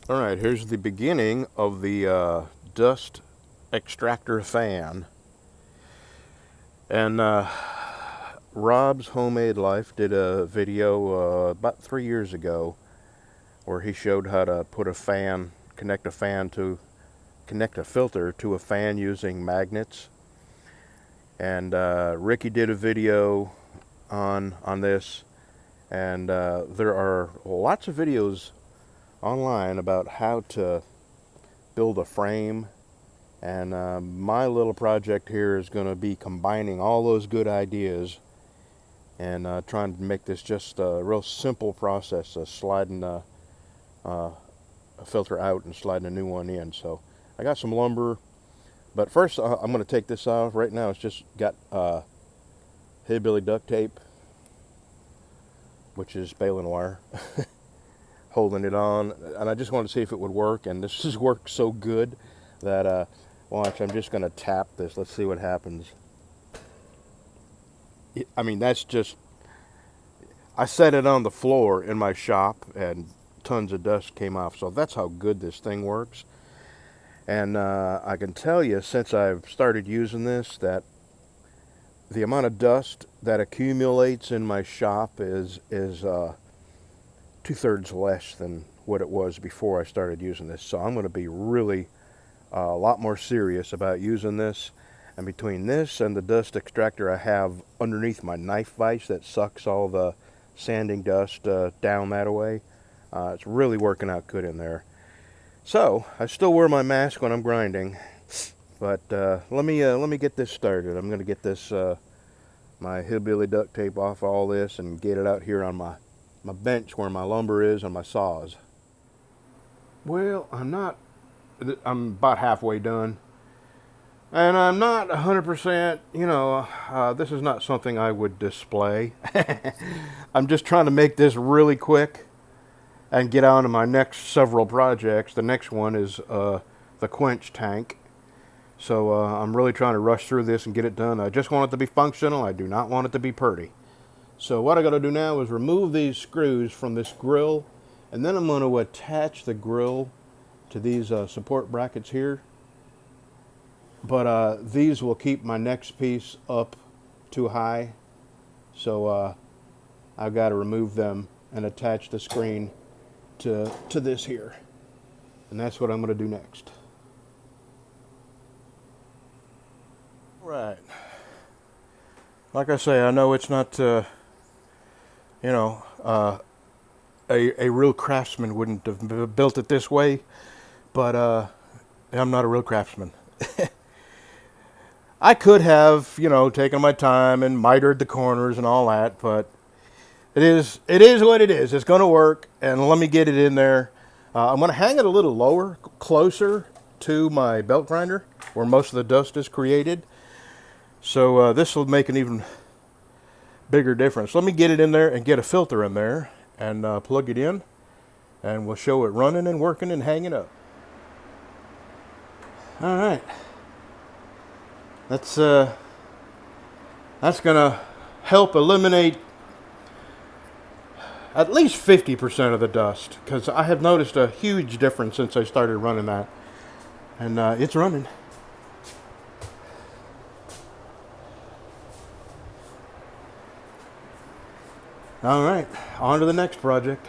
All right, here's the beginning of the dust extractor fan. And Rob's Homemade Life did a video about 3 years ago where he showed how to put a fan, connect a filter to a fan using magnets. And Ricky did a video on this, and there are lots of videos online about how to build a frame. And my little project here is going to be combining all those good ideas and trying to make this just a real simple process of sliding a filter out and sliding a new one in. So I got some lumber, but first I'm going to take this off. Right now it's just got hillbilly duct tape, which is baling wire, holding it on. And I just wanted to see if it would work, and this has worked so good that watch, I'm just going to tap this. Let's see what happens. I mean, that's just, I set it on the floor in my shop and tons of dust came off. So that's how good this thing works. And I can tell you, since I've started using this, that the amount of dust that accumulates in my shop is 2/3 less than what it was before I started using this. So I'm going to be really a lot more serious about using this. And between this and the dust extractor I have underneath my knife vise that sucks all the sanding dust down that way, it's really working out good in there. So I still wear my mask when I'm grinding, but let me get this started. I'm going to get this my hillbilly duct tape off all this and get it out here on my bench where my lumber is and my saws. Well, I'm about halfway done. And I'm not 100%, this is not something I would display. I'm just trying to make this really quick and get on to my next several projects. The next one is the quench tank. So I'm really trying to rush through this and get it done. I just want it to be functional. I do not want it to be pretty. So what I got to do now is remove these screws from this grill, and then I'm going to attach the grill to these support brackets here. But these will keep my next piece up too high. So I've got to remove them and attach the screen to this here. And that's what I'm going to do next. Right. Like I say, I know it's not, a real craftsman wouldn't have built it this way, but I'm not a real craftsman. I could have, taken my time and mitered the corners and all that, but it is what it is. It's going to work, and let me get it in there. I'm going to hang it a little lower, closer to my belt grinder, where most of the dust is created. So this will make an even bigger difference. Let me get it in there and get a filter in there and plug it in, and we'll show it running and working and hanging up. All right. That's going to help eliminate at least 50% of the dust, because I have noticed a huge difference since I started running that. And it's running. All right, on to the next project.